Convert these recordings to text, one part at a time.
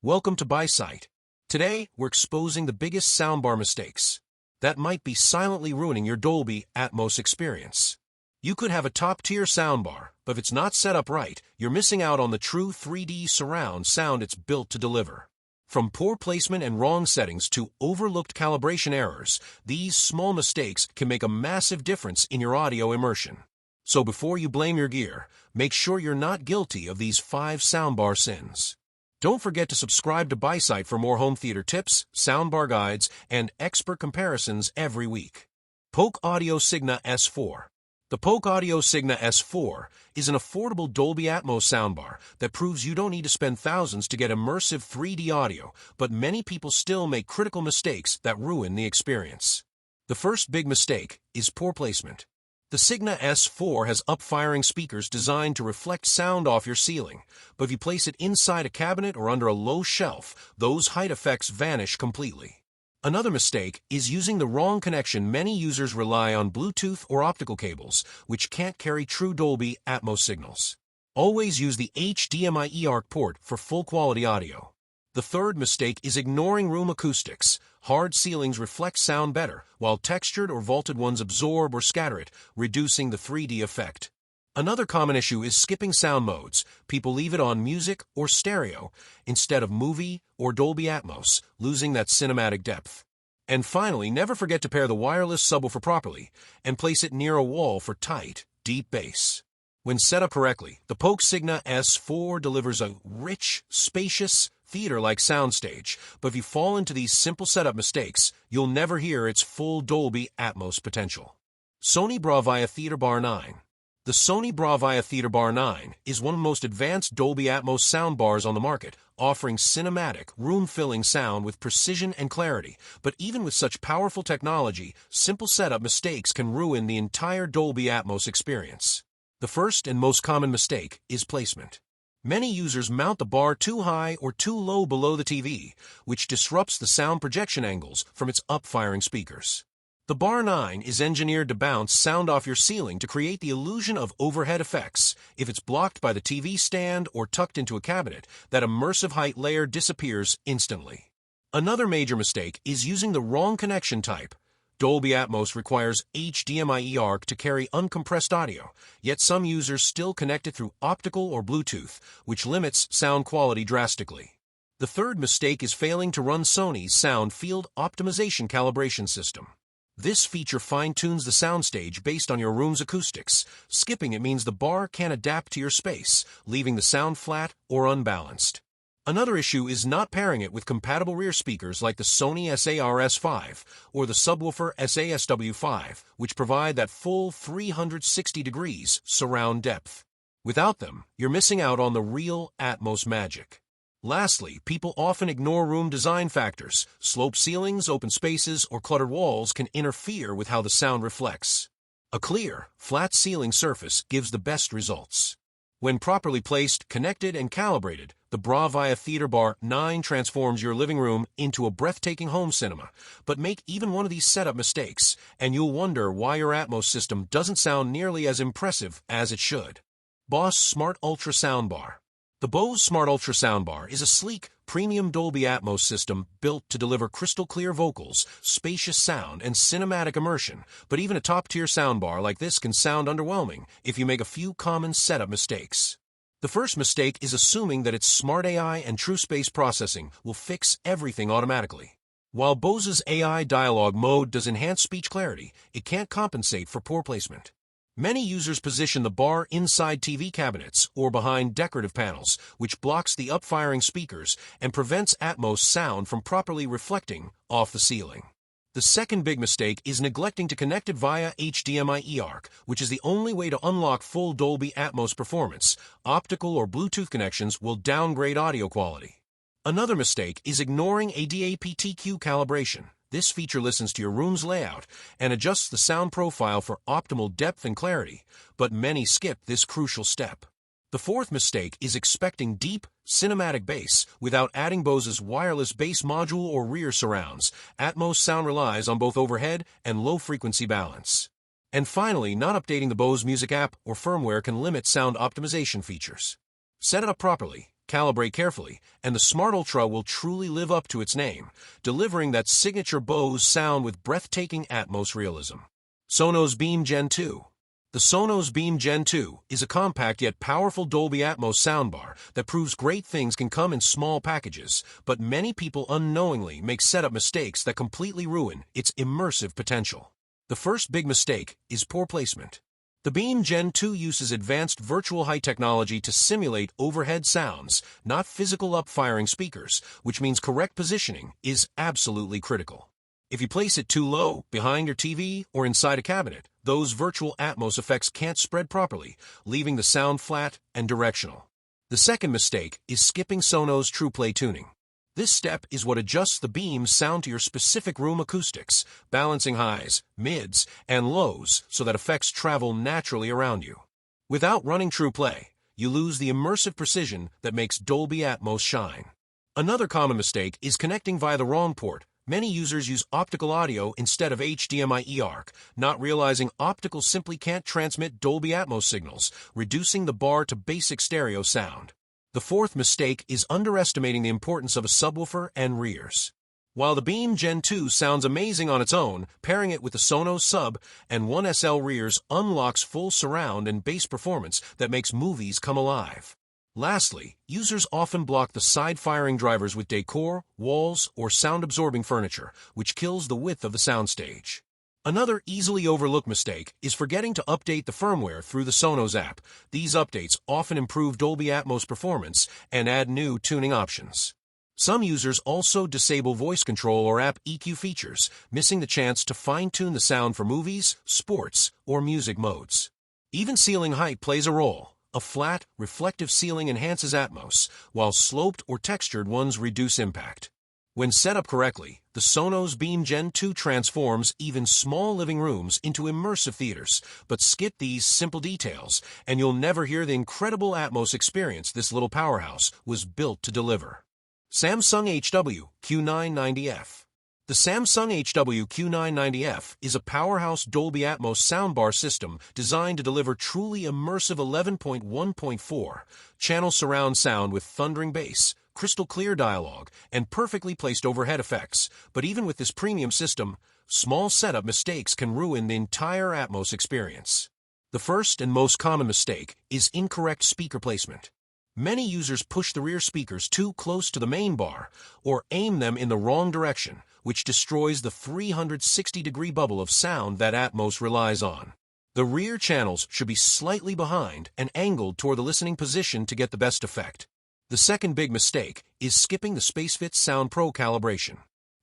Welcome to BuySite. Today, we're exposing the biggest soundbar mistakes that might be silently ruining your Dolby Atmos experience. You could have a top-tier soundbar, but if it's not set up right, you're missing out on the true 3D surround sound it's built to deliver. From poor placement and wrong settings to overlooked calibration errors, these small mistakes can make a massive difference in your audio immersion. So before you blame your gear, make sure you're not guilty of these 5 soundbar sins. Don't forget to subscribe to BuySite for more home theater tips, soundbar guides, and expert comparisons every week. Polk Audio Signa S4. The Polk Audio Signa S4 is an affordable Dolby Atmos soundbar that proves you don't need to spend thousands to get immersive 3D audio, but many people still make critical mistakes that ruin the experience. The first big mistake is poor placement. The Signa S4 has up-firing speakers designed to reflect sound off your ceiling, but if you place it inside a cabinet or under a low shelf, those height effects vanish completely. Another mistake is using the wrong connection. Many users rely on Bluetooth or optical cables, which can't carry true Dolby Atmos signals. Always use the HDMI eARC port for full-quality audio. The third mistake is ignoring room acoustics. Hard ceilings reflect sound better, while textured or vaulted ones absorb or scatter it, reducing the 3D effect. Another common issue is skipping sound modes. People leave it on music or stereo instead of movie or Dolby Atmos, losing that cinematic depth. And finally, never forget to pair the wireless subwoofer properly and place it near a wall for tight, deep bass. When set up correctly, the Polk Signa S4 delivers a rich, spacious, theater-like soundstage, but if you fall into these simple setup mistakes, you'll never hear its full Dolby Atmos potential. Sony Bravia Theaterbar 9. The Sony Bravia Theaterbar 9 is one of the most advanced Dolby Atmos soundbars on the market, offering cinematic, room-filling sound with precision and clarity. But even with such powerful technology, simple setup mistakes can ruin the entire Dolby Atmos experience. The first and most common mistake is placement. Many users mount the bar too high or too low below the TV, which disrupts the sound projection angles from its up-firing speakers. The Bar 9 is engineered to bounce sound off your ceiling to create the illusion of overhead effects. If it's blocked by the TV stand or tucked into a cabinet, that immersive height layer disappears instantly. Another major mistake is using the wrong connection type. Dolby Atmos requires HDMI eARC to carry uncompressed audio, yet some users still connect it through optical or Bluetooth, which limits sound quality drastically. The third mistake is failing to run Sony's Sound Field Optimization Calibration System. This feature fine-tunes the soundstage based on your room's acoustics. Skipping it means the bar can't adapt to your space, leaving the sound flat or unbalanced. Another issue is not pairing it with compatible rear speakers like the Sony SARS5 or the subwoofer SASW5, which provide that full 360 degrees surround depth. Without them, you're missing out on the real Atmos magic. Lastly, people often ignore room design factors. Sloped ceilings, open spaces, or cluttered walls can interfere with how the sound reflects. A clear, flat ceiling surface gives the best results. When properly placed, connected, and calibrated, the Bravia Theaterbar 9 transforms your living room into a breathtaking home cinema. But make even one of these setup mistakes, and you'll wonder why your Atmos system doesn't sound nearly as impressive as it should. Bose Smart Ultra Soundbar. The Bose Smart Ultra Soundbar is a sleek, premium Dolby Atmos system built to deliver crystal-clear vocals, spacious sound, and cinematic immersion. But even a top-tier soundbar like this can sound underwhelming if you make a few common setup mistakes. The first mistake is assuming that its smart AI and true space processing will fix everything automatically. While Bose's AI dialogue mode does enhance speech clarity, it can't compensate for poor placement. Many users position the bar inside TV cabinets or behind decorative panels, which blocks the up-firing speakers and prevents Atmos sound from properly reflecting off the ceiling. The second big mistake is neglecting to connect it via HDMI eARC, which is the only way to unlock full Dolby Atmos performance. Optical or Bluetooth connections will downgrade audio quality. Another mistake is ignoring ADAPTQ calibration. This feature listens to your room's layout and adjusts the sound profile for optimal depth and clarity, but many skip this crucial step. The fourth mistake is expecting deep, cinematic bass without adding Bose's wireless bass module or rear surrounds. Atmos sound relies on both overhead and low-frequency balance. And finally, not updating the Bose Music app or firmware can limit sound optimization features. Set it up properly, calibrate carefully, and the Smart Ultra will truly live up to its name, delivering that signature Bose sound with breathtaking Atmos realism. Sonos Beam Gen 2. The Sonos Beam Gen 2 is a compact yet powerful Dolby Atmos soundbar that proves great things can come in small packages, but many people unknowingly make setup mistakes that completely ruin its immersive potential. The first big mistake is poor placement. The Beam Gen 2 uses advanced virtual height technology to simulate overhead sounds, not physical up-firing speakers, which means correct positioning is absolutely critical. If you place it too low, behind your TV, or inside a cabinet, those virtual Atmos effects can't spread properly, leaving the sound flat and directional. The second mistake is skipping Sonos TruePlay tuning. This step is what adjusts the Beam's sound to your specific room acoustics, balancing highs, mids, and lows so that effects travel naturally around you. Without running TruePlay, you lose the immersive precision that makes Dolby Atmos shine. Another common mistake is connecting via the wrong port. Many users use optical audio instead of HDMI eARC, not realizing optical simply can't transmit Dolby Atmos signals, reducing the bar to basic stereo sound. The fourth mistake is underestimating the importance of a subwoofer and rears. While the Beam Gen 2 sounds amazing on its own, pairing it with the Sonos Sub and 1SL rears unlocks full surround and bass performance that makes movies come alive. Lastly, users often block the side-firing drivers with decor, walls, or sound-absorbing furniture, which kills the width of the soundstage. Another easily overlooked mistake is forgetting to update the firmware through the Sonos app. These updates often improve Dolby Atmos performance and add new tuning options. Some users also disable voice control or app EQ features, missing the chance to fine-tune the sound for movies, sports, or music modes. Even ceiling height plays a role. A flat, reflective ceiling enhances Atmos, while sloped or textured ones reduce impact. When set up correctly, the Sonos Beam Gen 2 transforms even small living rooms into immersive theaters, but skip these simple details, and you'll never hear the incredible Atmos experience this little powerhouse was built to deliver. Samsung HW Q990F. The Samsung HW Q990F is a powerhouse Dolby Atmos soundbar system designed to deliver truly immersive 11.1.4 channel surround sound with thundering bass, crystal clear dialogue, and perfectly placed overhead effects. But even with this premium system, small setup mistakes can ruin the entire Atmos experience. The first and most common mistake is incorrect speaker placement. Many users push the rear speakers too close to the main bar or aim them in the wrong direction, which destroys the 360-degree bubble of sound that Atmos relies on. The rear channels should be slightly behind and angled toward the listening position to get the best effect. The second big mistake is skipping the SpaceFit Sound Pro calibration.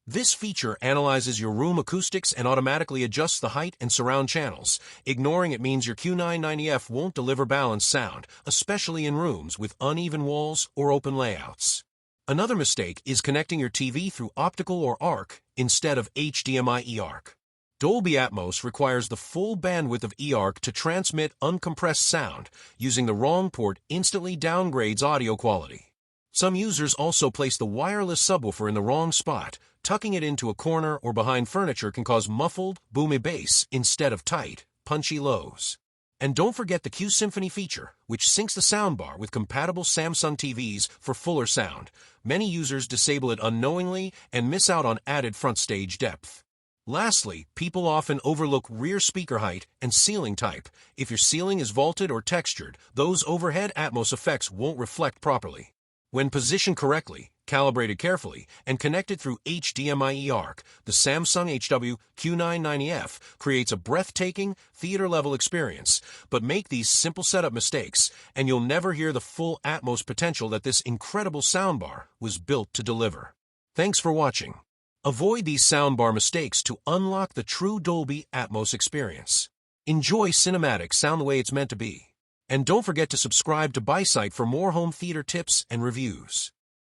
This feature analyzes your room acoustics and automatically adjusts the height and surround channels. Ignoring it means your Q990F won't deliver balanced sound, especially in rooms with uneven walls or open layouts. Another mistake is connecting your TV through optical or ARC instead of HDMI eARC. Dolby Atmos requires the full bandwidth of eARC to transmit uncompressed sound. Using the wrong port instantly downgrades audio quality. Some users also place the wireless subwoofer in the wrong spot. Tucking it into a corner or behind furniture can cause muffled, boomy bass instead of tight, punchy lows. And don't forget the Q Symphony feature, which syncs the soundbar with compatible Samsung TVs for fuller sound. Many users disable it unknowingly and miss out on added front stage depth. Lastly, people often overlook rear speaker height and ceiling type. If your ceiling is vaulted or textured, those overhead Atmos effects won't reflect properly. When positioned correctly, calibrated carefully, and connected through HDMI eARC, the Samsung HW Q990F creates a breathtaking, theater-level experience. But make these simple setup mistakes, and you'll never hear the full Atmos potential that this incredible soundbar was built to deliver. Thanks for watching. Avoid these soundbar mistakes to unlock the true Dolby Atmos experience. Enjoy cinematic sound the way it's meant to be. And don't forget to subscribe to BuySite for more home theater tips and reviews.